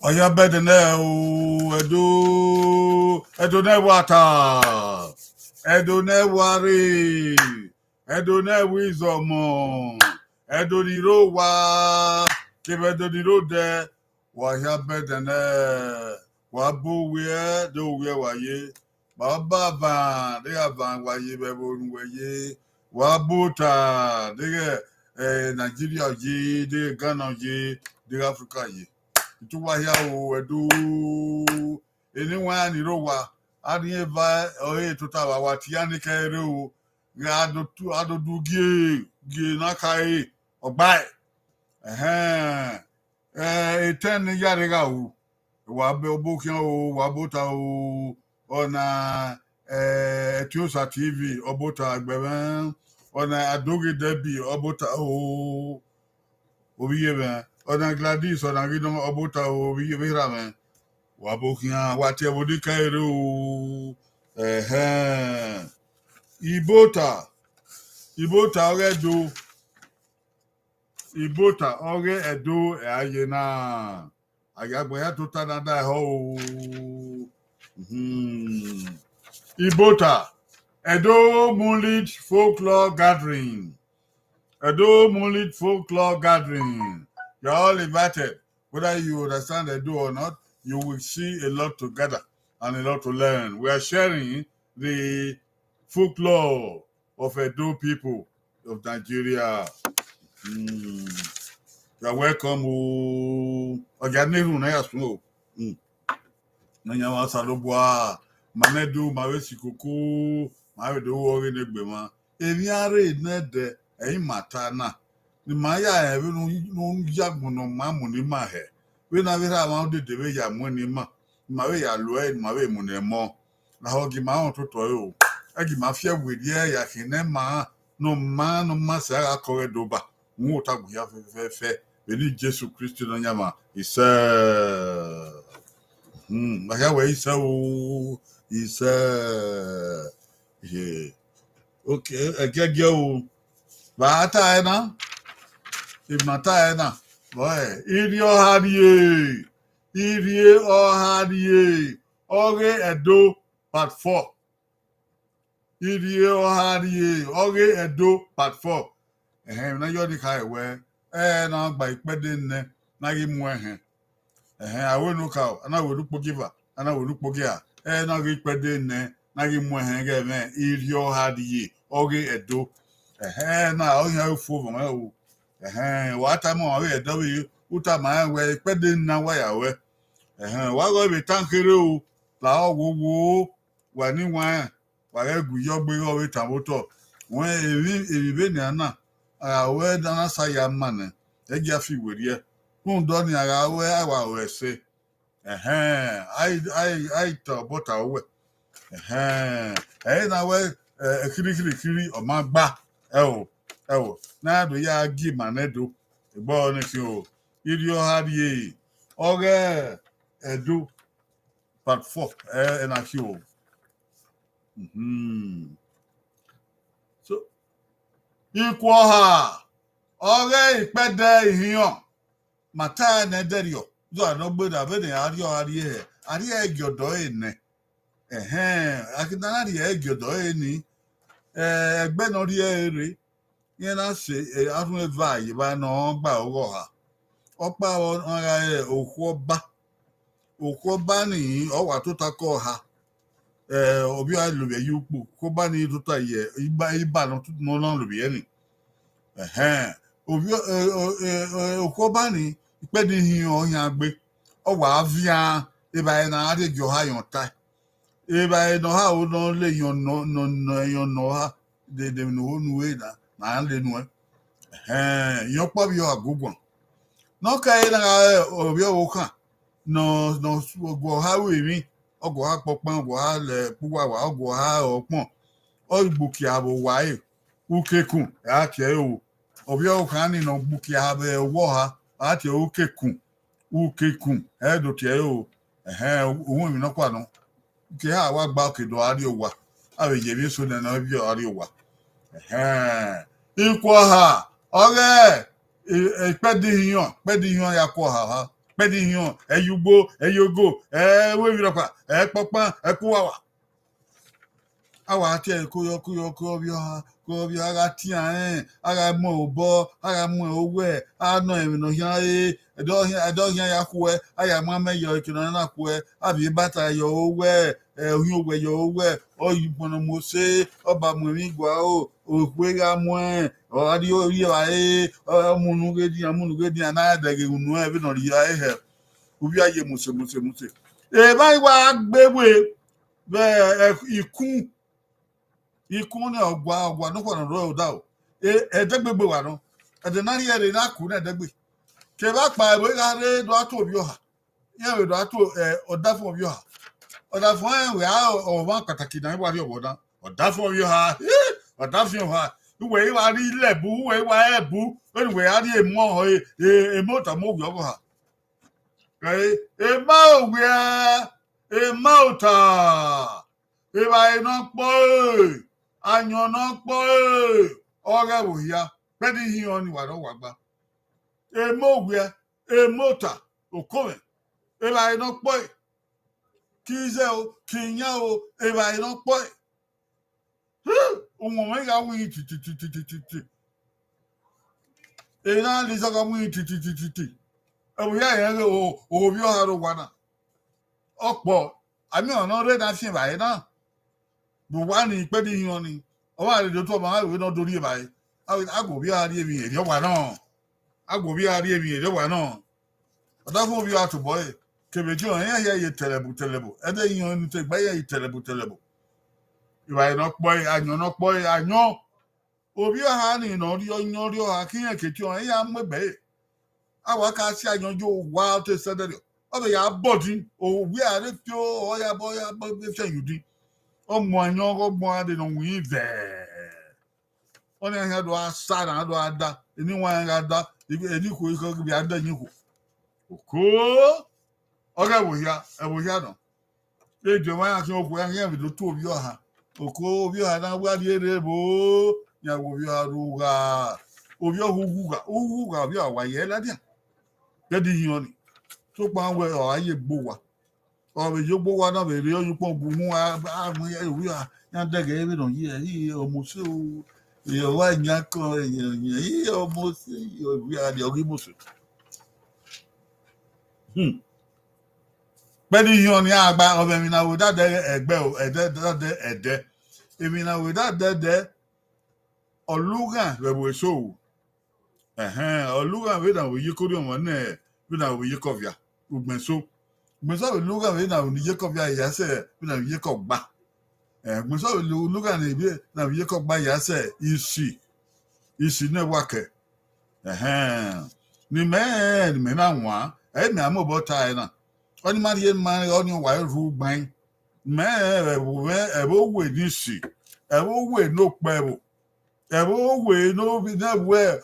Oya bedene o edo ne wata edo ne wari edo ne wisdom edo ni ro wa kebedo ni ro de waya bedene wabu we do we waye baba van de avan waye bebo nwe wabuta de Nigeria ji de Ghana ji de Africa ji tuwahia o edu anyone ni rowa adieva oye tutawa watiani kere o ga adodu gie na kai ogbai eten yare ga o wa be obokian o wa bota o ona Etiosa TV obota agbeben ona adogi debi obota o obiye ben ona Gladys ona gidon obota obiye biramen wabokia wate wodika ere o Ibota oge edo aye na agagbo ya to tanada ho Ibota Edo Moonlit Folklore Gathering. You're all invited. Whether you understand Edo or not, you will see a lot to gather and a lot to learn. We are sharing the folklore of Edo people of Nigeria. You are welcome. Oganeru na yasu. Nanyawa salobwa manedu mawesi kuku mawedo wori negbema. Evi are nede mata na ni maya e no yagmuno mamu ni ma he we na vera ma de de ya mu ni ma we ya lo e ma we mu ne mo na ho gi ma on toto yo e gi ma fia we die ya hine ma no ma sa akore doba mu ta bu ya fe be ni Jesus Christ no nyama isa ma ya we isa o isa okay agege o Bata ena, imata ena, boy. Irie oharie, oge Edo part 4. Irie oharie, oge Edo part 4. Na yodi kai we, na gba ipede nne, na gi mu awenu ka, ana wodu pogiva, ana wodu pogia. Na gi ipede nne, na gi mu ge me, irie oharie, oge Edo. Na onye ufu mo o wata mo we edawe uta ma we pede na wa ya we wa go be tankere o la owowo wa ni wa egu yo gbe o we tamoto won evi be ni ana we dana sa ya mane e ja fi werie kun do ni ara we wa we se ai to bota we na we kiri o ma gba ewo na do ya gi manedo egbo ni ki o iri oharie oge Edo part 4 na ki o so ikwo ha oge ipede ihian mata na derio zo anogbe da be ni arie egiodo ene akidana ri egiodo eni egbe no ri ere yẹn náà ṣe arún ẹ̀fà àyíbá náà gbà ọ̀rọ̀ ha ọ̀pá ọ̀ra òkú ọba nìyí ọ̀wà tó takọ̀ ha ọ̀bí àlùbẹ̀ yìí pò kó bá ní tó ta yẹ ibà náà lùbẹ̀ yẹn ni òkú ọba ní ìpẹ́ ní hin ọ̀yàn gbé ọ̀wà àvíà ibà yẹn náà àdéjọ ha yàn ta ibà yẹn náà ó náà lè yàn náà ha dèdè nùwé náà na le nu yo pa bi agugwan no ka ina obi o kan no go ha we mi ogo ha popan go ha le puwa wa ogo ha opon o gbuki abo wa e ukekun ya ke o obi o kan ni no gbuki abe wo ha ati ukekun do ke o ohun mi no kwa no ke ha wa gba okedo ari o wa awe je bi so na bi ari o wa ikwo ha oge pedihion ya kwa ha Pedion, Yubo, Yogo, Wiropa, Papa, Kuawa. Our tell Kuyo, Agatia, Agamo, Agamo, I know even no here, I don't hear Yakue, I am Mamma Yokinakue, I be better your way, you wear your way, or you want to say about Mumigua, or Wega Moe, or Adio, or Munugedi, and I beg you, no, even on the I have. Ubi aye muse. Báyìí wá gbéwé bẹ́ẹ̀ ikún ní ọ̀gbà nípa ọ̀nà rẹ̀ ọ̀dà o. Ẹ̀ẹ́dẹ́gbẹ̀gbẹ̀ wà náà. Ẹ̀dẹ̀ náà yẹ̀ rẹ̀ náà kú náà ẹ̀dẹ́gbẹ̀. Kì í bá pa ìwé káre dọ́tò òbí ọ̀hà. Yẹ́ rẹ̀ dọ́tò ọ̀dà fún òbí ọ̀hà. Ọ̀dà fún ẹ̀wẹ̀ ọ̀wọ́n pàtàkì náà wà ní ọ̀bọ̀dá. Ọ̀dà fún òbí ọ̀hà. Ọ̀dà fún ọ̀hà. Ìwé wà ní ilẹ̀ bú, ìwé wà ẹ̀ bú. Ìwé wà ní èmọ́ ọ̀tàmọ́ òbí ọ̀hà. Emauta, Eva poi, Anyon poi, Oga Wuya, Petty he only what Wagba. Emogwia, Emota, Okome, Eva poi, Kizel, Kinyao, Eva poi. Umomega we titi. Ena Lizaga we titi. We are over your one. Okbo, I mean, no red and seen by now. But one is petty honey. Oh, I don't know why we don't do it by. I go be a dear, you want on. I go be a dear, you want on. But that will be out to boy. Can we join here? Terrible. And then you only take by a terrible. If I not boy, I know not boy, I know. Over your hand in all your I can't get you. I am a bay. Our cast you wild to say that. Oh, they are body, or we are the pure, or your boy, but they say you did. Oh, my young boy, they don't weave there. Only I had to ask Sada, I had that. Anyone got that, if you could be under you. Cool. Okay, we are, and we are. They do my so when you have the two of your hand. Oh, you are now well here, boo. Ya will you are Ruga. Oh, your Huga, you are why yellow. Daddy, honey. So, one way or I boa. Or you boa now, baby, you put we are not the game on here. He almost so. You are Yako, he almost we are the Ogimus. Betty on the Agba of Emina without a bell, a dead. Emina without that, or Lugan, where we show. Or Lugan, with you could on there. Without Yakovia, Ubenso. Musa will look at it now, Yakovia, Yase, without Yakov Ba. Musa will look at it now, Yakov Ba Yase, is she no worker? The man, Menawa, and I'm about China. Only man, on your wild rule bang. Man, a way this she, a way no pebble. A way no be that where,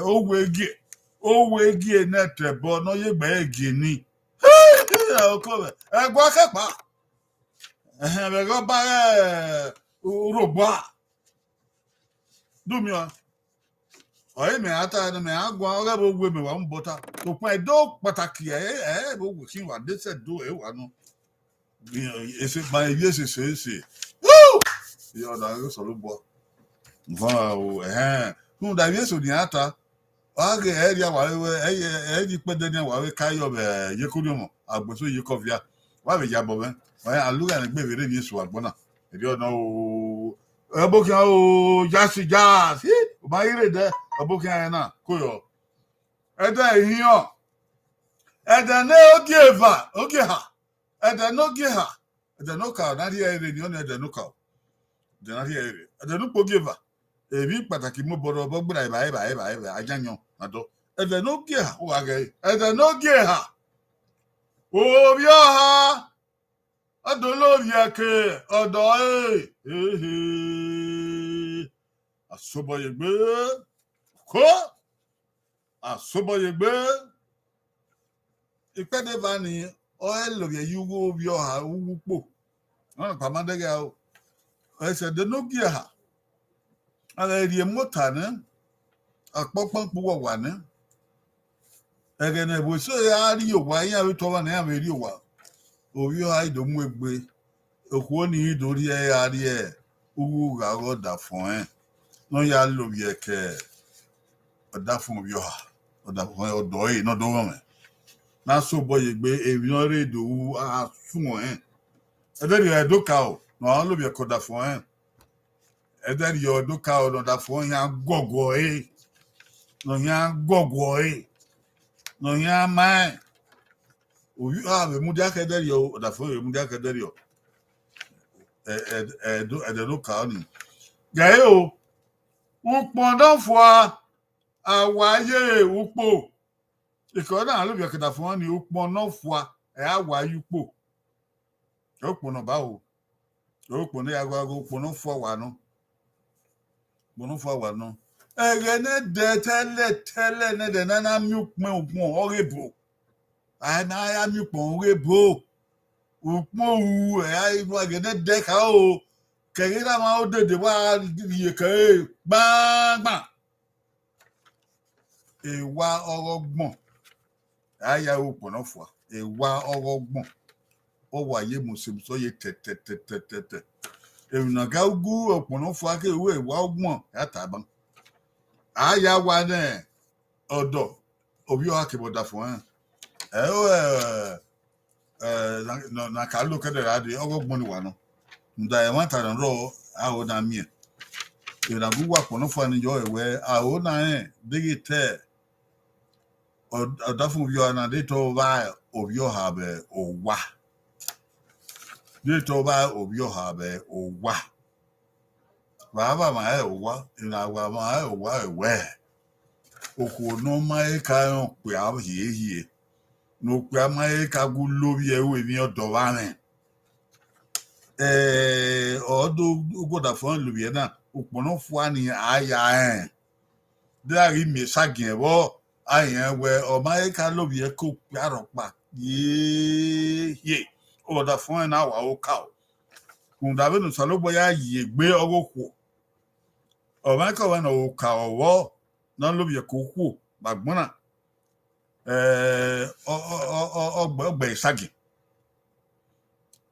way get. Owe gie nete bo no ye gbe gini. O ko e gwa kepa. Be go ba urogba. Do mi o. O me ata na me agwa o ga bo gwe me wa mbota. To pon e do pataki bo gwe kin wa de se do e wa no. Ese ba ye se. Woo! Yo da go so lo bo. Nfa o nu da ye so ni ata. Age area wawe pede wawe kayo be yekudiomo agboso yekovia wa be jabo ben wa aluga na gbe vere bi su agbona eri ona o ebokia o jazz o ba ire de ebokia na koyo eda ehian eda ne ogieva ogiha eda no giha eda no ka na ri ere ni ona eda no ka de na ri ere eda no pogieva ebi pataki mo boro bo gbra ba ajanyo ado ede no gie ha o age ede no gie ha o bia ha ado lo bia ke odo asobo yegbe ko asobo yegbe ipede ba ni o elo ye yugo bia ha uwupo na pa madege o ese de no gie ha ala ri mota ne akpọkpọ mkpụwọ wà ní again, we say, are you why are we talking about you? Oh, you hide the mugbe. Okwoni do ri e ari e. Uwu ga go da fun e. No ya lo bi e ke. Oda fun bi o ha. Oda fun odo e no do won. Na so boy gbe ebi no re do a fun e. E de ri do ka o. No lo bi e ko da fun e. E de ri do ka o no da fun ya gogo e. No ya gogo e. No ya mai. O yu a be mu dia ke de ri o da fun e mu dia ke de ri o. Do ka ni. Gae o. Un pendant fois awaye upo. Iko na lo bi okada fun ni upon no fois e awaye upo. Opo no ba o. Opo no ya gwa upo no fois wa no. Bono fois wa no. Ege ne de tele ne de na mi upon upon orebo. Na ya mi upon orebo. Upon u e ai wa ge ne de ka o. Kege na ma o de wa ye ke gbangban. Ewa orogbon aya opo no fo ewa orogbon o waye musim so ye tete na ga ugu opo no fo ake ewa ogbon ataban aya wa ne odo obi o akeboda fo na ka lo kede rade orogbon ni wa no nda e wan ta ro a o na mi e na gu wa po no fo ni yo ewe a o na digite Odafun view na they told by of your habe or wa. They told by of your habe or wa. Baba my wa in our my wa where. Oko no my kayon we have here. No grandma kagu love you with your dovane. Although go da fun Lubiana, Upono Fuani aya. There is me sagging wo. Ayen we o ma ka lo bi e ko piaro pa ye o da fun na wa o ka o kun da be no salo boya ye gbe ogo ku o ma ka wa na o ka owo na lo bi e ko ku bagbona ogbe isagi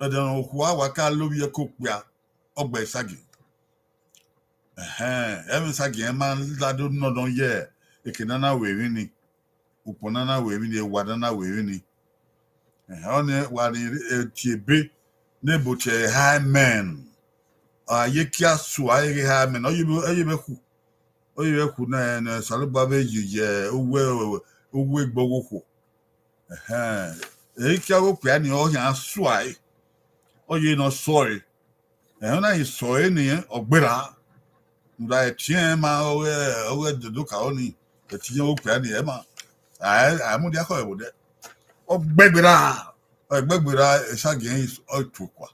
da no ku wa ka lo bi e ko pia ogbe isagi e isagi e ma la do no don ye ekinana we ni uponana we ni wadana we ni one wari tiebe neboche high men yekia su ayi high men oyibe ku na saluba be ye owe gbogo ku yekia go pia ni o yan su ayi oye no sorry na yi so ni ogbera nda etien ma owe do ka oni etien o pia ni e ma mu dia ko e wo de ogbegbera esagin otukwa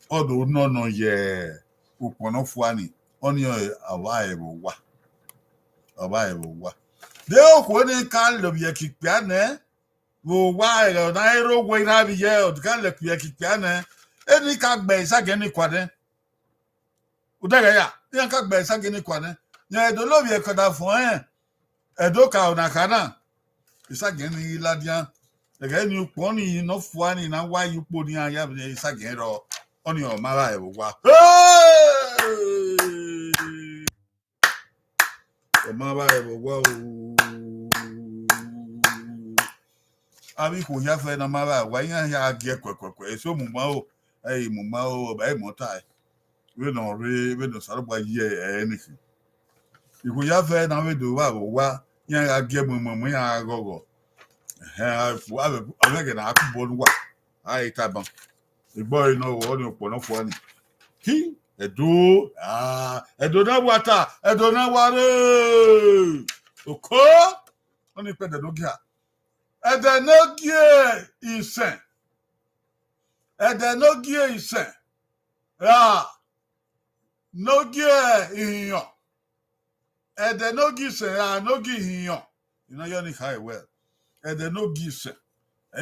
odo no ye upono fuani oni awa ero wa de okwo ni kan lo bi ekipia ne wo wa ero na ero wo ira bi ye o kan le bi ekipia ne eni ka gbe esagin ni kwade udega ya ni ka gbe esagin ni kwade ye do lo bi ekoda fun edo ka ona kana esagin ni ladian Ege ni upo ni no fuani na wa yupo ni aya bi isagin ro oni o mara e wa o mara e wa o abi ko ya fe na mara wa yan ya ge kwekwe so mu ma o mu ma o ba e mo tai we no sarugba ye anything iku ya fe na we do wa yan ya ge mo ya gogo Omega na akubonu wa ai taban igbo ino wo ni opo no fo ni ki edo na wata edo na ware oko oni pe de nogia ede nogie isen nogie iyan ede nogie isen nogie iyan yo ni kai well ede no gise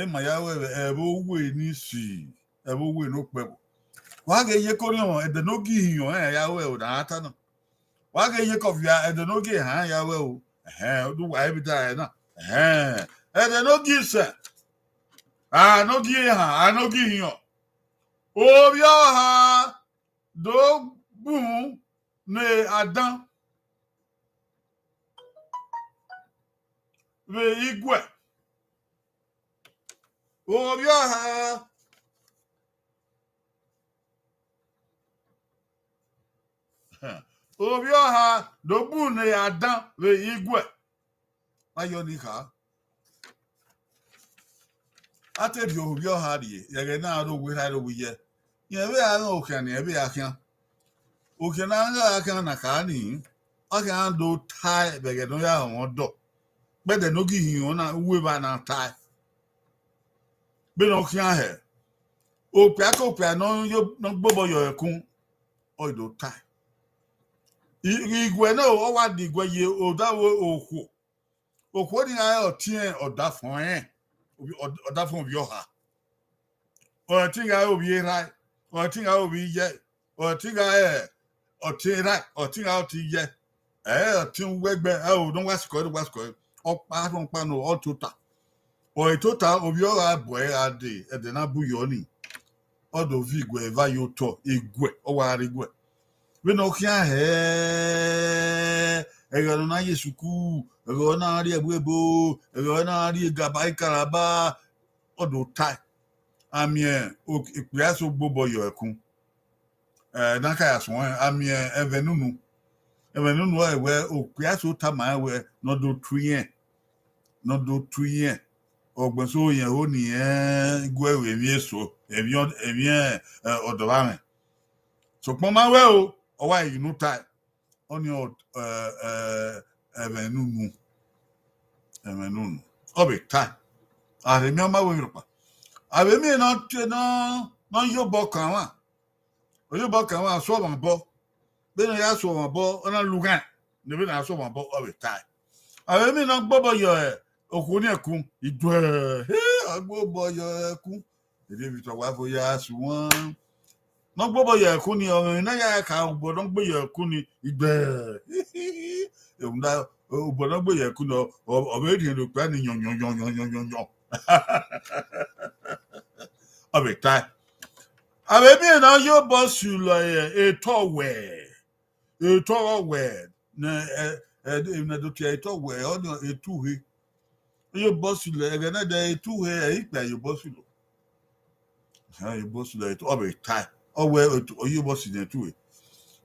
ma ya we ebo we ni si ebo we no pe wa ge ye ko ni o ede no gi yan ya we o da ata no wa ge ye ko via ede no gi han ya we o do wa e bi da na and then no give sir. Ah, no give ha, no give you. Oh, ya ha, do boom, ne Adam, ve igwe. Oh, ya ha, oh, ya ha, do boom, ne Adam, ve igwe. Ayonika. I tell you, your hardy, you're now we had over here. Yeah, we are no can, every I can. Okay, now I can, I can't do tie, but I don't want to. But the no give you on a weaver and tie. But no can here. Oh, Paco Piano, you not bubble your coon or do tie. You know, what did you, oh, that will, oh, according to tea or that for or that from your heart. Or I think I will be right, or I think I will be yet, or I think I or tea right, or think I'll tea yet. Tin Wegbe, oh, don't was good, or pass on panel or total. Or a total of your boy a day at the Nabu Yoni. Or the Vigwe, Vayoto, Igwe, or Warigwe. We no can hair. A Gana Yesuku, a Gonari Webo, a Gonari Gabai Caraba, or do tie. Amien, Piasso Bobo Yokum. Naka swan, Amien, Evenunu. Evenunu, where Piasso Tama, where not do 3 years. Not do 3 years. Or Benso Yahoni, go with Yeso, Evian, or the ramen. So, Mama, well, or why you know tie on your Evenunu. Evenunu. Oh, be tie. I remember when you I mean, not your book. You book I saw my book. Then I saw my book and I look at the way I saw my book all the time. I mean, not bubble your Okuniakum. It were, I go boy your coon. The David of Wafo Yas one. Not bubble your coonie or Naya cow, but don't be your coonie. It were, but don't be your coono or waiting to plan in your. Of a time. I mean, now your boss, you like a tall way. A tall way. A tall way on a 2 your boss, you like another 2 hair, your boss. Your boss, like of a time. Or where your boss in a 2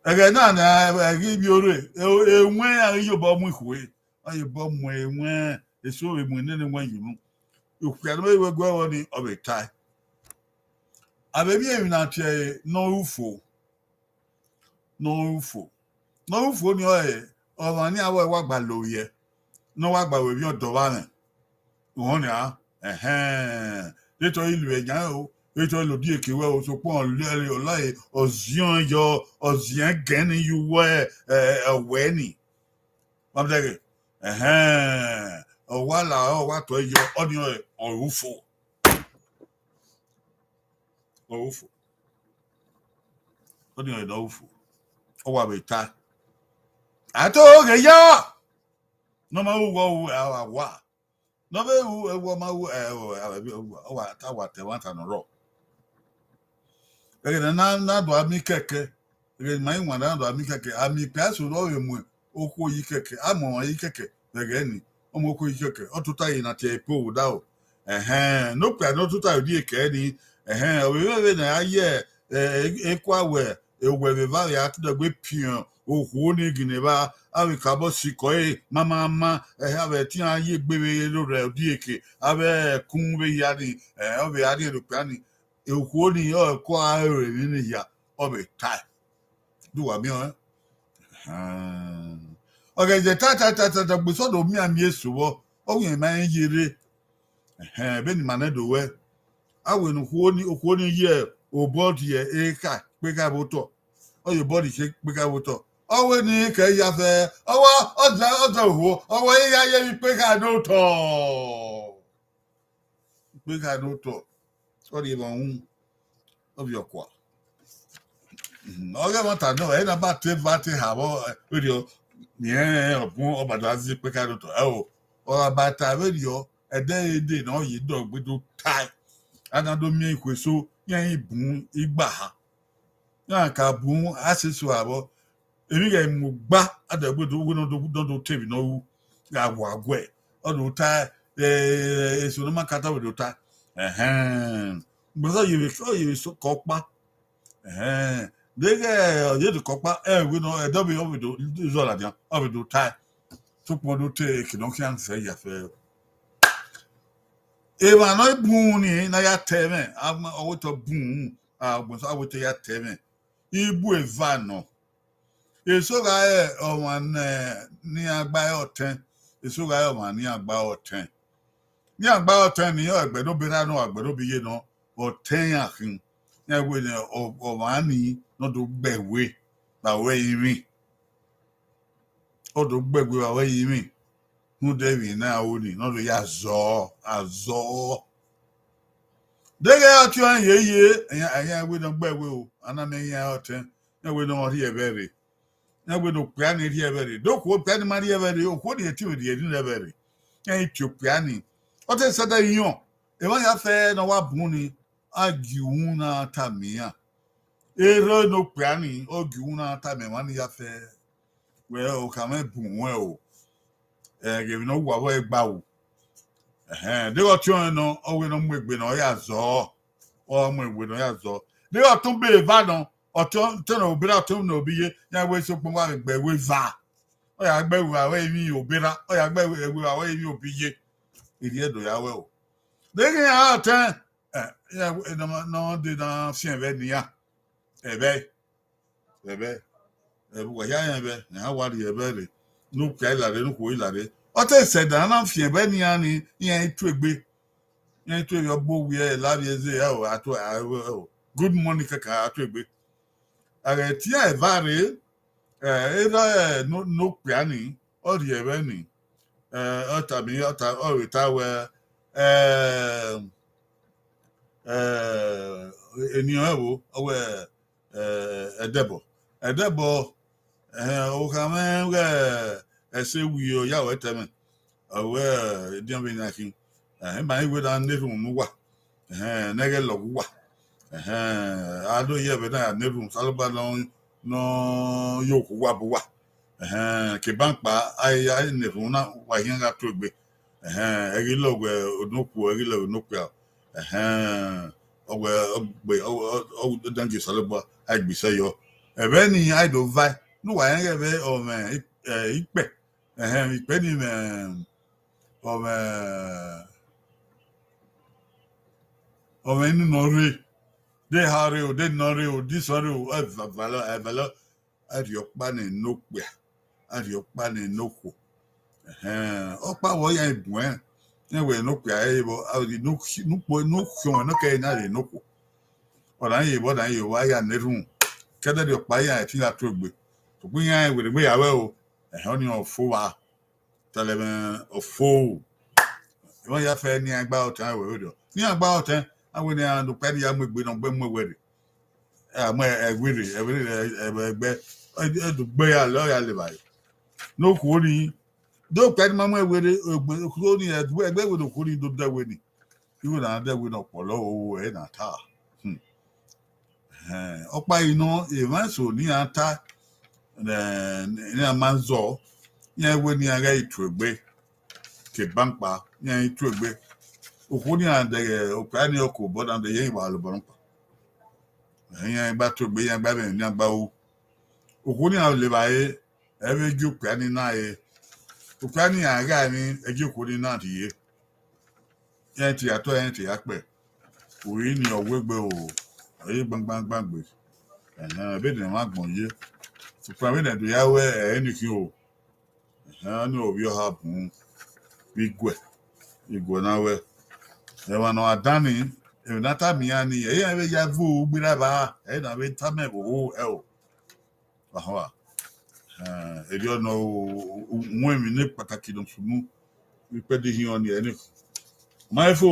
again, I give you a when are you bomb with way? Are you bomb way when it's so when anyone you know? You can never go on of a time. I baby not no UFO. No UFO. No UFO ni or any hour work by lawyer. No work by with your dovan. One ya, little illusion, little Lodiaki well so upon Lily or lie or Zion your or Zian Gen you were a wenny. I'm like, or while what were your audio or UFO. Or UFO. Audio and UFO. Oh, I will tie. I told you, ya. No matter what. No matter what my what they want on a rock. Again, now do I make cake? Again, my one down do I make cake? I mean, pass with all your moon. Oko yike. I'm on yike. Again, Omoko yike. Or to tie in at a pool without. No plan, not to tie with Kenny. We were in a year. Equa where the valley at the whip pion. Oh, Honi Gineva, I will cabo sikoe, mamma, I have a tia ye baby little dieke, I have a cumbe yadi, I'll be adding to planning. You holding your choir in the year of a tie. Do I mean? Okay, the tata was sort of me and yes, so, oh, yeah, man, ye, Ben Manedo, I will hold year or bought ye a cat, quick about talk. Or your body shake, quick about talk. Oh, ní kẹ́yà fẹ́ ọ̀dà òwò ọwọ́ yíyá yẹ mi pé ká ló tọ̀ sọ́ọ́dì ìbọn ọ̀hún ọ̀bì ọ̀kọ́ ọ̀gá mọ́ta náà ẹ̀ náà bá ti hà wọ́ rédíò nìyẹn ọ̀gbọ́n ọ̀bàdàn àti pé ká ló tọ̀ ẹ̀ o ọ̀rọ̀ bàtà rédíò a day no ye dog with do tie. Another me so yan boom igbaha. Yan ka boom asses to our Emiga mugba at the good don't take no wagwe or do tie is no matter with the tie. But you so cockba. They get the copper, we know a W of the Zola of the tie. Took more to take, no can say ya fair. If I know boon in a teme, I'm out of boon, I was out to ya teme. Ibu vano. It's so guy or one near by or 10. It's so guy one near about 10. Near about 10 years, but no better no, but no be you know, or 10 yakin. Yeah, with or money, not to beg way, but way you mean. Or to beg way you mean. Who David now only, not the Yazor. They get out you and ye, and we don't beg will, and I may out 10, and we don't hear very. Now we don't plan it here very. Don't quote Penny Maria very, or what the activity you didn't very. Ain't you planning? What is that you know? If I have fair no what money, Aguna Tamia. Ero no planning, or Guna Tamia, one ya fair. Well, come and boom well. Give no way bow. They got you no, or we don't make no yazo, or we don't yazo. They ought to be vadon, or turn over to no be, ya way so one by with va. Oh, I bet we away me, you better. Oh, I bet we away you be. Idiot, do ya well. They get out 10. Yeah, no, did not see a venia. Ebe, now what do you bury? No, Kayla, no, Kuilade. What I said, and I'm fear Beniani, he ain't too big. You ain't to your book, we love you. I will. Good morning, Kaka, too big. I tia vary, no piani, or the evening. Otami, or retire, in your over a devil. A devil, I say we are yaw at them. Aware, dear Vinaki. My with a never mua. Negalo. I don't hear but I never salabon no yoke wabua. Kebampa, I never know why he got to be. A gillo no poor, a gillo no quell. Oh, thank you, Salaba. I'd be say yo. A very idle vi. No, I ain't ever or man. Penny man of any nori. They hurry or they nori or this or valor at your pan and no queer. At your pan and no co. Opa, why I went. Anyway, no able. I did no human, okay, not a no. What I why I never gather your fire. I think I took me. To bring I with the way I will. A honey of 4 tell them of 4. Wọ́n yà fẹ́ ní agbá ọ̀tá ìwé rẹ̀ ní agbá ọ̀tá àwọn ènìyàn àdó pẹ́ẹ́lí amúgbé náà gbé mú wẹ̀rẹ̀ àmọ́ ẹ̀gbẹ̀rẹ̀ ẹ̀gbẹ́ ẹ̀dùgbé yà lọ́ọ̀yà lè báyìí n'okwu ó ní dó pẹ́ẹ́lí máa mú ẹ̀wẹ̀rẹ̀ ó ní ẹ̀gbẹ́ ìwé n'okwu ó ní dó dẹ́wẹ̀ ní ìwé náà dẹ́wẹ̀ náà pọ̀ lọ́wọ́ ẹ̀ náà tà ọ̀pá iná ìmáṣò ní ata ní a máa ń zọ yẹn ẹ̀wẹ̀ ní ara ètò ẹ̀gbẹ́ kebampa yẹn ètò ẹ̀gbẹ́ òkú ní àdẹ̀yẹ òkú ní ọkọ̀ bọ́dà àdẹ̀yẹ ìwà àlùbọ̀npa ẹ̀yìn ẹgbà tó gbé yẹn gbàgbé ní àgbà ó òkú ní àwọn olè báyé ẹ̀rẹ́ ẹgbẹ́ òkú ní náà yẹ òkú ní àárẹ̀ ní ẹgbẹ́ òkú ní náà ti yẹ yẹn ti yàtọ̀ yẹn ti yàpẹ̀ òyìn ní ọ̀wẹ́gbẹ́ ò ẹ̀yẹ gbangbangbangbe ẹ̀bẹ̀ ní wọn àgbọ̀n yẹ ṣùgbọ́n àbẹ̀ nàdó yàwẹ́ ẹ̀yẹ nìkan o ní òbí ọ̀hà bùn igwe náà wẹ̀ ẹ̀wọ̀n náà àdáni ìrìnàtà mìíràn ni ẹ̀yẹ́ ẹ̀rẹ́ ya vó gbéra bá ẹ̀yẹ́ náà wẹ̀ támẹ̀ owó ẹ̀ o wàhálà èdè ọ̀nà òun èmi ní pàtàkì lọ́sùnmù wípé dé hiàn ní ẹni máa fò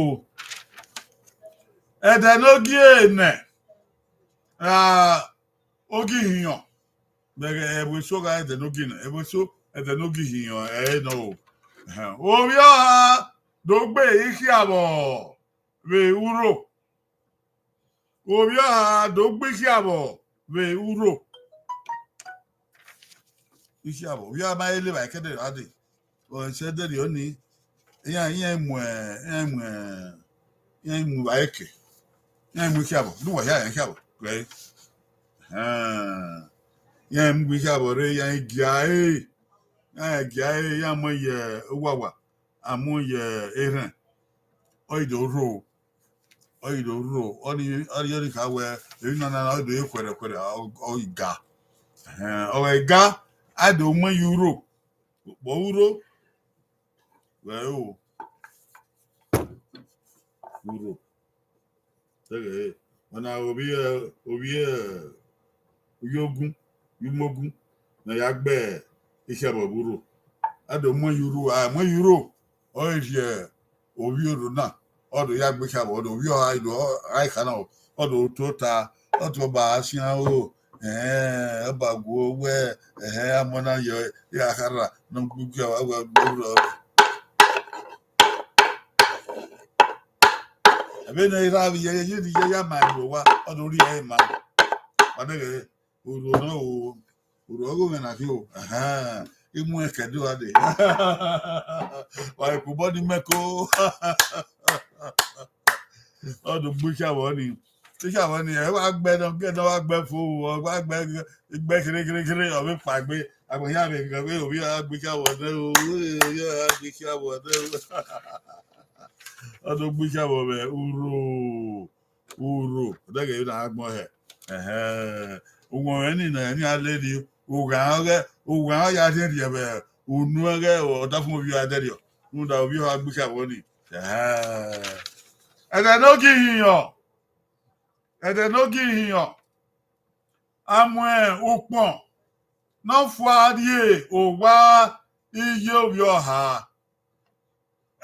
ẹ̀dẹ̀ lógí èèyàn ógì hiàn bẹ̀rẹ̀ ẹ̀wẹ̀ sọ́ra ẹ̀dẹ̀ lógì náà ẹ̀wẹ̀ sọ́ ẹ̀dẹ̀ lógì hiàn ẹ̀yẹ́ náà o orí ọ̀hà dogbe ikiabo we uro obia dogbe ikiabo we uro ikiabo bia ma ele ba kede ade o se de ri oni yan mu ba eke yan mu ikiabo du wa ya ikiabo re yan mu ikiabo re yan gia yan mo ye wawa amu ye eran oidoro oni ka we ina na oido ekwere oiga oiga ado mo euro bo euro we o euro tege ona obi yumogun na ya gbe ise bo euro ado mo euro oje obi euro na odo ya gbe ka bo odo obi ai kana odo to ta odo ba asian o bagwo we amona yo ya hara no gugu wa gboro ebe na ira bi ye ya ma ro wa odo ri e ma padere uro no uro ogo na ti o imu ekedo ade wa ko body meko odo gbuka woni tíṣà wọn ni ẹ wá gbẹ náà gẹ náà wá gbẹ fún wọn wá gbẹ kiri ọbẹ pàgbé àgbẹyà mi nǹkan pé òbí àgbékà wọdẹ o yóò àgbékà wọdẹ o ọdún gbékà wọbẹ uro ọdẹgẹ yìí náà gbọn ẹ ògùn ẹ nìyẹn ní alẹ́ ni ògùn àwọn yà á ti rí ẹ bẹ ònú ẹ ọdá fún òbí adẹrẹ ọ ń da òbí àgbékà wọn ni ẹ̀dẹ̀ ló kì í yàn. Ẹ̀dẹ̀ ló kì í yàn àmọ́ òpọ̀n náà fún adìẹ òwá iye òbí ọ̀hà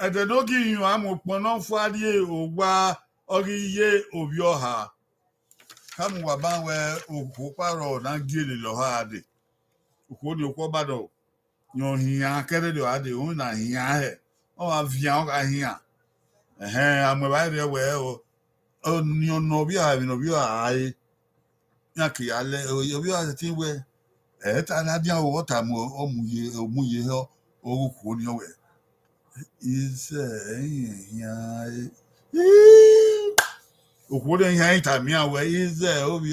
ẹ̀dẹ̀ ló kì í yàn àmọ́ òpọ̀n náà fún adìẹ òwá ọrí iye òbí ọ̀hà káàmù wà bá wẹ òkú pààrọ̀ náà gèlè lọ́hà àdè òkú ni òkú ọ̀bàdàn yàn hìyàn akẹ́rẹ́dẹ̀ àdè òun náà hìyàn ẹ̀ wọ́n wá fi hàn ká hìyàn àmọ́ ìbáyìí rẹ̀ wẹ̀ ọ́ ni ọ̀nà bí àmì bí ààyè ní àkìyàlẹ̀ òbí àti tí wẹ ẹ̀ẹ́ta aládìá owó tààmù òmùyẹ orúkọ ní ọ̀wẹ̀ iṣẹ́ ẹ̀yìn ìyàn òkú ní ìyàn ìtàmì àwẹ̀ iṣẹ́ òbí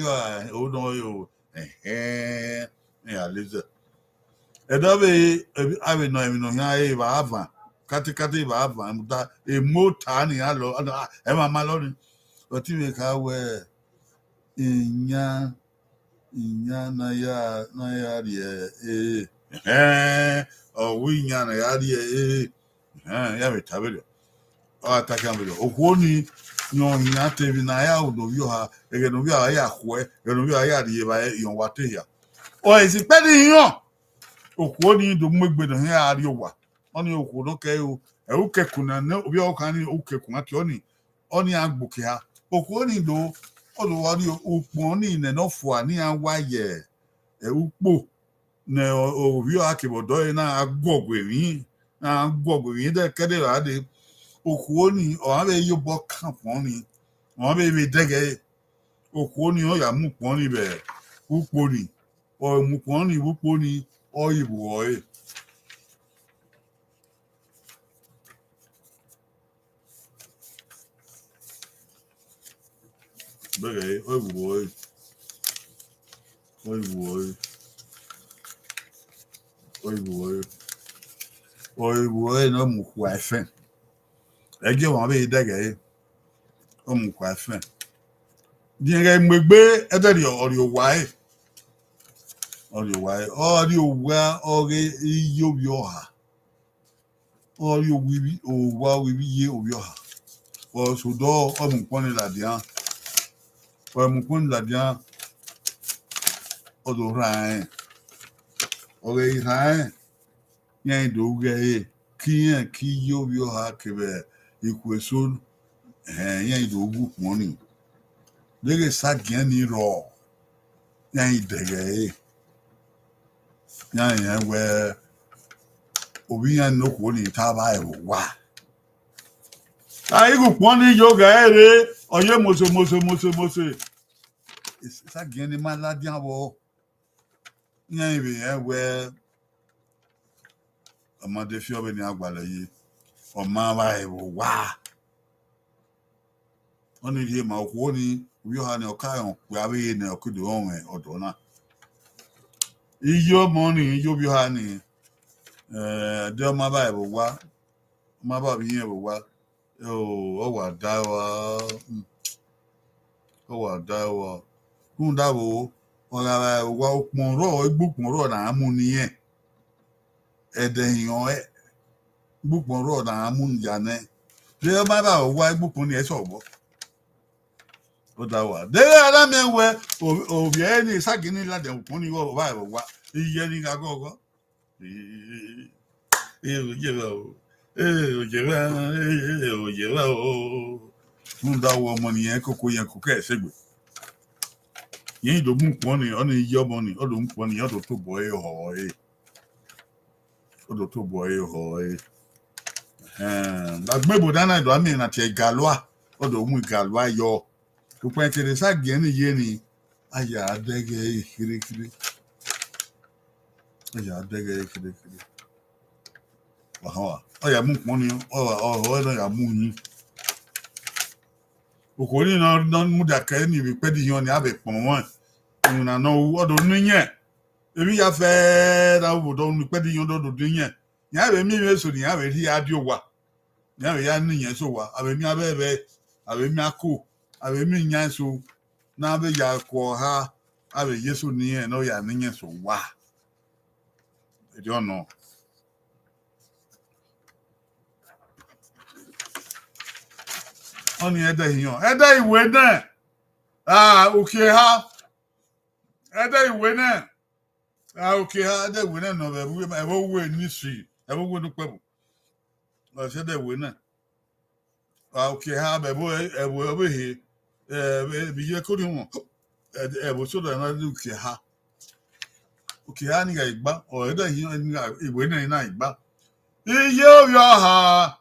ọ̀nà yóò àlejò ẹ̀dọ́ bẹ́ẹ̀ àwìnà ìrìnà ìyàn ayé ìbá àbà kátíkátí ìbá àbà èmó tàá nìyà lọ ẹ̀ máa má lọ́rin ọtí mi ká wẹ ìyàn náyà rí ọwọ ìyàn náyà rí yà mi tàbílẹ ọ àtàkì àbílẹ òkú ni yan ìyàn tẹbi náyà òdòbí ọha ẹgẹdòbí ọha yà kọ ẹgẹdòbí ọha yà rí ẹ báyẹ ìyàn wà tẹ yà ọ èsì pẹ ní ìyàn òkú ni dòmúgbè dàn yà á rí ọwà ọ ní òkú ló kẹ o ẹwù kẹkùn náà ní òbí ọkàn ní òkú kẹkùn àti ọ ní agbòkè ha òkú ó nílò olùwárí òpó ní ilẹ̀ náà fò ní àwáyẹ̀ ẹ̀wúpò ní òbí akébọ̀dọ́ yìí náà gbọ̀gbẹ̀ yìí dẹ́kẹ́dẹ́ ràdé òkú ó ní ọ̀hán bẹ́ẹ̀ yóò bọ́ kàn pọ́n ni ọ̀hán bẹ́ẹ̀ mi dẹ́gẹ́ òkú ó ní ọ̀yà mú pọ́n níbẹ̀ wúpo ni ọ̀mú pọ́n ní wúpo ní ọ̀yìnbó ọ̀yẹ̀. Bẹ́ẹ̀ ọ̀yìnbó náà mú kú àìfẹ́ ẹjẹ́ wọn bẹ́ẹ̀ dẹ́gẹ̀ ọ mú kú àìfẹ́ díẹ̀ gbẹgbẹ́ ẹ̀dẹ̀rì ọ̀rẹ́ òwà ọ̀rẹ́ iye òbí ọ̀hà ọ̀rẹ́ òwà iye òbí ọ̀hà ọ̀ṣọ́dọ̀ ọ̀mùpọ̀nì làdìyàn ọ̀dọ̀ ràn ọ̀rẹ́ ìhàn yẹn ìdòwúgẹ́ kí yóò bí ọ̀hà kẹbẹ̀ ikú èso yẹn ìdòwú pọ̀nì lẹ́gẹ̀ ságìyàn ní rọ̀ yẹn ìdẹ̀gẹ̀ yẹn wẹ òbí yẹn lóko ní tábà ẹ̀wọ̀ wá Igu poni yoga ere oye moso. Isa geni maladian wo. Nya ibe we amade fi obe ni agbale yi. O ma ba e wa. Oni die ma okwo ni wi ha ni okayon pe abe ni okudu onwe odo na. Iyo money iyo bi ha ni de ma ba e wa. Ma ba bi yen wa. O wa da wa. Kunda wo ora wa okun ro egbukun ro na amu niyen. Edeyan gbukun ro na amu njane. De ma ba wa egbukun ni e so bo. O da wa. De ara me we obi eni sagini la de okun ni wo ba wa. Iye ni ga gogo. Oye o. Kunda wo mo ni en koko yen koko e segbe. Yen do mu pon ni oni yo mo ni odo mu pon ni odo to boy ho e. Odo to boy ho e. La gbebo dana do ami na te galwa odo mu galwa yo. To pe kere sa gen ni ye ni aya adege kiri. Aya adege kiri. Wa. Oya mu pon ni o ya mu ni. Okori na mu da ka ni bi pe di yan ni abe pon won. Una no odo niyen. Ebi ya fe da odo ni pe di yan do niyen. Nya be mi so ni ya be ri adio wa. Nya be ya niyen so wa. Abe mi abebe, abe mi ako, abe mi nyan so na abe ya ko ha, abe yeso niyen no ya niyen so wa. I don't know. Oni ede hiyan. Ede iwe na. Okay ha. Ede iwe na. Okay ha, ede iwe na no be we ni si. E wo du pebu. O se de iwe na. Okay ha be bo e wo he. Bi ye ko ni won. E bo so da na du ke ha. Okay ha ni ga igba. O ede hiyan ni ga iwe na igba. Iye o yo ha.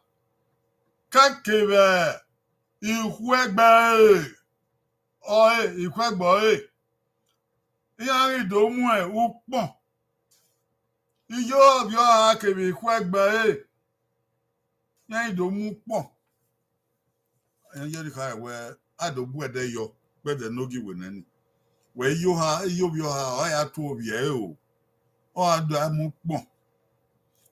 Kakebe. Iku egbe. Iku egbo Iyan do mu e o pon. Iyo bi o akebe iku egbe Iyan do mu pon. Iyan ye ka we adobu ede yo gbede nogi we nani. We yo ha iyo bi o ha o ya to obi e o. O ado amu pon.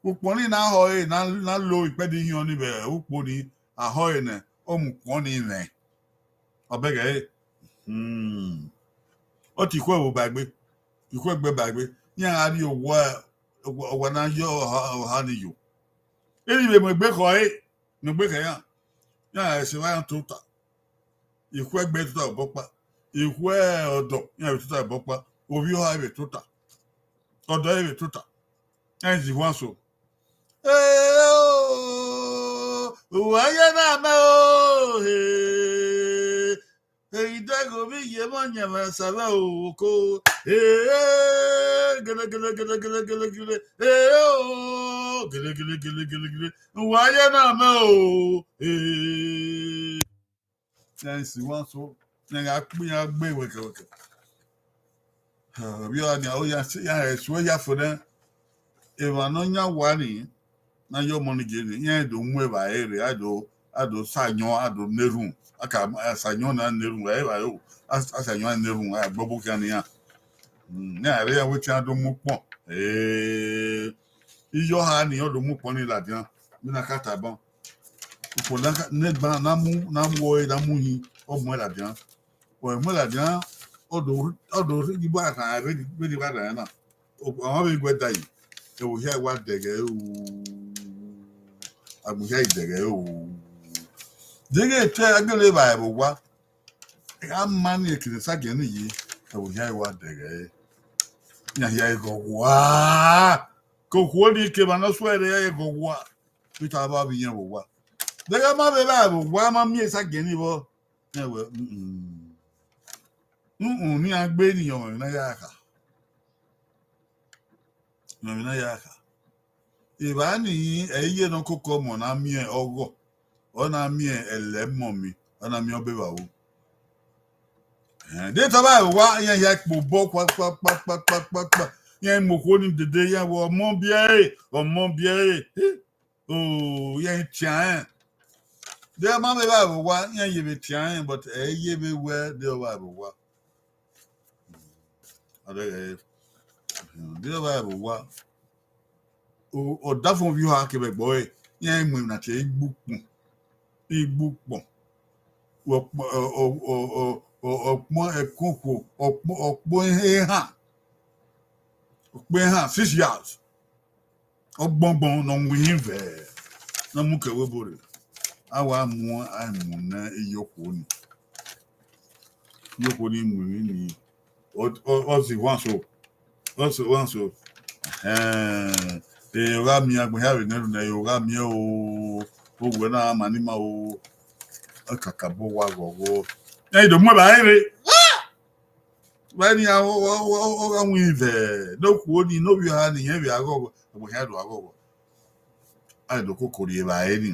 Upon ni na ho na lo ipede yan ni be upo ni aho ne o mu pon ni ne. Obege O ti ko wo bagbe. Iku egbe bagbe. Yan ari owo na yo ha ni yo. Eri be mo gbe ko mo gbe kan yan. Yan e se wa to ta. Iku egbe to ta bopa. Iku odo yan to ta bopa. Obi o ha be to ta. Odo e be to ta. Yan ji wan so. Waya na ma o he. Idago bi ye mo nyama sala o ko. Gele. Gele. Waya na ma o. Nancy wan so. Na gbe weke. Bi o ni o ya so ya fo na. Ewa no nya wani na yo money gele yen do mu e ba ere ado sanyo ado neru aka sanyo na neru e ba yo asanyo na neru a gbobo kan ya na re ya wetin ado mu pon iyo ha ni odo mu pon ni ladian mi na kata bon ko na ne ba na wo e da mu yin o mu ladian o mu ladian odo ri ba kan be di ba da na o awon be gbe dai e wo here wa dege abuja idege dege te agele ba e wa a man e kire sa gen yi e wo here wa dege nya here go wa ko ko ni ke ba na so ere e go wa peter ba bi yen wo wa dege ma be ba wa ma mi e sa gen ni bo e we ni agbe eniyan na ya ka Iba ni eye no koko mo na mi ogo ona mi ele mommy ona mi obeba wo de taba wa yan ya po bo kwa yan mo ko ni dede yan wo mo bie oh yan tian de ma be ba wa yan ye be tian but ye be we de ba wa ade de ba wa o da fun vi ha ke be gbo yan mu na te igbupon ọpọn ẹkọkọ ọpọn hàn 6 years ọgbọngbọn na nwuhin vẹ na mú kẹwé bòrè àwa mú àìmù na iyọkọ ni nwuhin ni ọsì wọn so èyọ̀rá mi agbẹ̀hẹ́ rẹ̀ nẹ́rù náà èyọ̀rá mi ó wẹ̀ náà mà ní ma ó ọkàkàbọ̀ wà gọ̀gọ̀ ẹ̀yìn tó mú ẹ̀bà ẹ̀rẹ̀ wẹ́n ni àwọn ìvẹ̀ lókù ó ní nóbi ha nìyẹn bí agọ́gọ̀ agbẹ̀hẹ́ àdó agọ́gọ̀ àdókò kò rí ẹ̀bà ẹ̀rì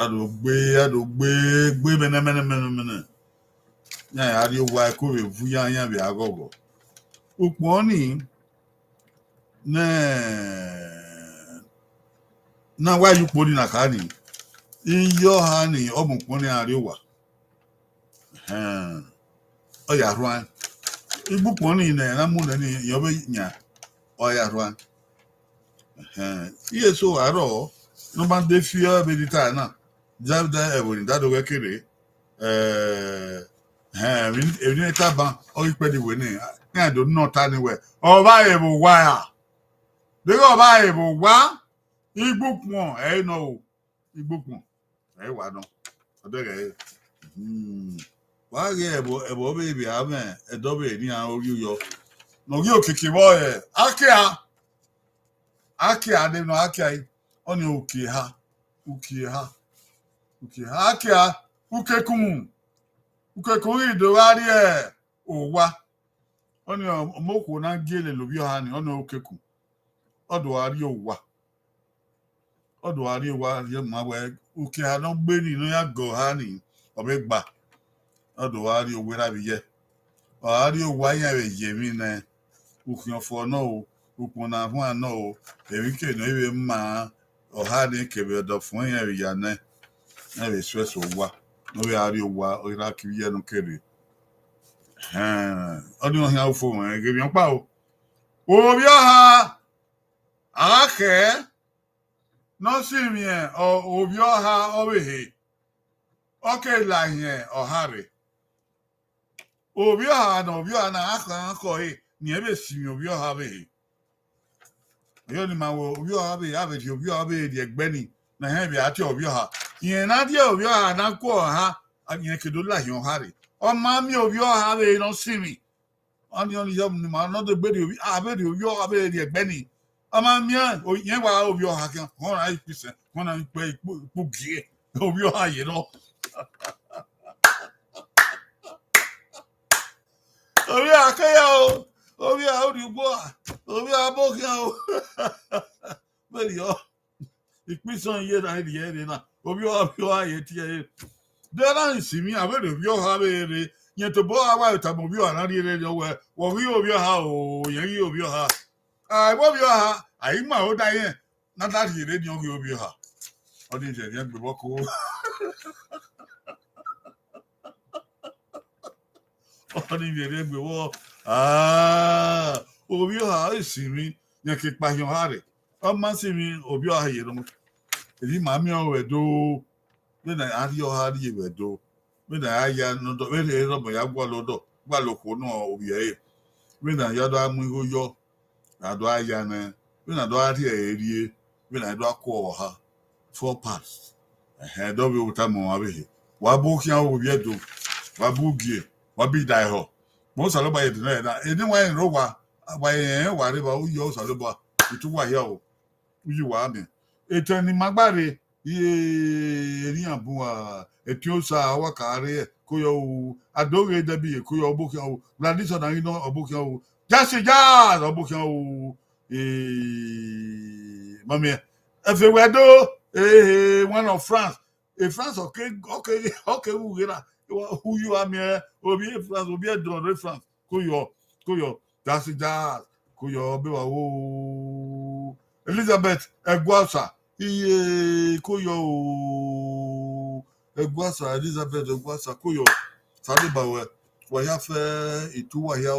àdógbé mẹ́nẹ́mẹ́nẹ́mẹ́nẹ́ yẹn àdí wà ẹ̀kọ́ rẹ̀ fún yẹn bí agọ́gọ̀ òpó ní na wáyé pọ̀ ní nàkàní iyọ̀ ha ní ọmọkùnrin ní àríwá ọ̀yà ruan igbúpọ̀ ní ilẹ̀ ẹ̀rámúlẹ̀ ní ìyọ́bẹ̀ nyà ọ̀yà ruan iye so àárọ̀ ló bá dé fi ọ́ ẹ̀bẹ̀ dìtà náà jáde ẹ̀wọ̀n ìdádọ́gẹ́ kéré èmi ní tábà ọ̀rí pẹ́ẹ́dìwé ní àdó náà tá ni wẹ̀ ọba èbò wáyà lórí ọba èbò wá igbúpọ̀ ẹ̀ náà o igbúpọ̀ ẹ̀ wà náà ọdẹ rẹ̀ wàá rí ẹ̀bọ̀ bèbè àmẹ́ ẹ̀dọ́bẹ̀ ní àwọn orí yọ lórí òkìkí bọ́ ẹ̀ ákíá nínú ákíá yìí ọ ní òkè ha ákíá ukekun ìdòwárí ẹ̀ òwá ọ ní ọmọkù náà gélè lóbi ọha ní ọ ní òkekun ọdọ̀wárí òwá yẹ máa wẹ òkè ha náà gbé nínú yà gọ̀ ha ní ọ̀bẹ gbà ọdọ̀wárí òwe rábi yẹ ọ̀hárí òwá yẹn rẹ̀ yẹ̀mí náà òkè ọ̀fọ̀ náà o òpó náà fún àná o èmi kèéná ìwé máa ọ̀há ní kèbè ọ̀dọ̀ fún yẹn rẹ̀ yà náà rẹ̀ sọ́ẹ̀sì òwá lórí àárí òwá ọ̀rá kiri yẹnu kéré ọdún ọ̀hìn àwòfò wọn ẹ̀gẹ́ bí wọ́n pa o òbí ọ̀há àákẹ́ nọ́ọ̀sì mi ẹ̀ òbí ọ̀há ọ̀wẹ̀hẹ̀ ọ̀kẹ́ ìlànà ọ̀há rẹ̀ obi ọha na akọ ni ebe simi obi ọha be yo ni ma wo obi ọha be abeti obi ọha be di egbeni na he bi ati obi ọha yen na di obi ọha na ko ọha yen kedo la hin ọha re o ma mi obi ọha be no simi oni yo ni ma no de gbedi obi abedi obi ọha be di egbeni o ma mi yen wa obi ọha kan ho na ipise ho na ipe ipo gie obi ọha ye no orí àkẹyà o orí àórìgbò orí abókíà o bẹ́ẹ̀ni ọ ìpínsàn iye náà ìdíyẹ ẹni náà orí ọ̀hà yẹ tiẹ̀ yẹ dẹ́rẹ́ ìsinmi àbẹ̀rẹ̀ orí ọ̀hà bẹ́ẹ̀rẹ̀ yẹn tó bọ́ àwa ìtàbọ̀ orí ọ̀hà náà rí ẹni ọwọ́ wọ́n rí orí ọ̀hà o yẹn rí orí ọ̀hà àìwọ́ orí ọ̀hà àyímọ̀ ó dá yẹn náà láti yẹrẹ ní orí ọ̀hà ọdún ìṣẹ̀lẹ̀ gbẹ̀bọ̀ kó ọdún ìbẹ̀rẹ̀ gbé wọ́ obi ọha ìsinmi yẹn kí pàṣẹwọ́ ha rẹ̀ ọmọ sí mi obi ọha yẹn lọ́mọ èyí màá mi ọ̀rọ̀ ẹ̀dọ́ bẹ́ẹ̀ náà àrí ọha rí ẹ̀rọ̀ ẹ̀dọ́ bẹ́ẹ̀ náà àyà nọ́dọ̀ bẹ́ẹ̀ náà ẹ̀rọ ya gbọ́ lọ́dọ̀ gbà lóko náà obi ẹ̀ bẹ́ẹ̀ náà yàdọ̀ amú ihò yọ àdọ̀ àyà náà bẹ́ẹ̀ náà àdọ̀ àrí ẹ̀rí bẹ́ẹ̀ náà àdọ̀ akọ ọha 4 parts ẹ̀dọ́ bí òkúta mọ̀ wá bẹ́ẹ̀ wà bó kí àwọn obi ẹ̀dọ́ wà bó gíẹ̀ wabi dai ho mo salo ba yedina na eni wa en ro wa ba yen wa re ba o yo salo ba itu wa ya o uyi wa mi eto ni magbare eri abu wa eti o sa wa kare ko yo adoge debi ko yo obokin o tradition na ino obokin o jasi obokin o mami efe wedo one of France. In France, okay, who you are me? Obi France, Obi a France. Kuyo, that's it, Kuyo, Biwa, Elizabeth, Eguasa, Kuyo, Eguasa, Elizabeth, Eguasa, Kuyo, Salibawe, Wayafe, Ituwaya,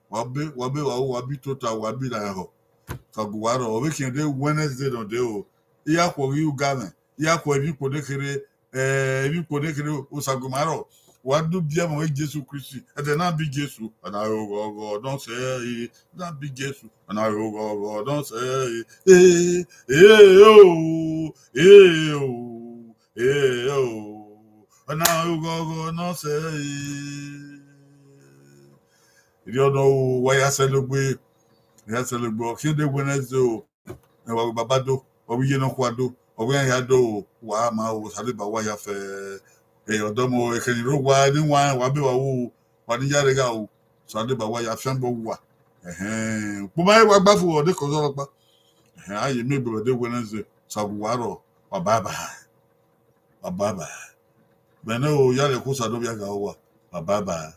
Wabi Tota, Wabi Laho. Kaguwaro weekend day Wednesday no day o iya ko yu Ghana iya ko ebi ko dekere osagumaro wadu bia mo Jesus Christ e dey na be Jesus and I go don't say na be Jesus and I go don't say and I go no say you don't know why I celebrate. Ya celebrate kinde Wednesday o na wa babado o wi no kwado o wi ya do wa ma o sale ba wa ya fe odomo e keni ro wa ni wa be wa wo wa ni yare ga o sale ba wa ya fe bo wa po ma wa gba fu o de ko so pa aye me be de Wednesday sabuwaro wa baba bene o yare ko sa do bia ga o wa baba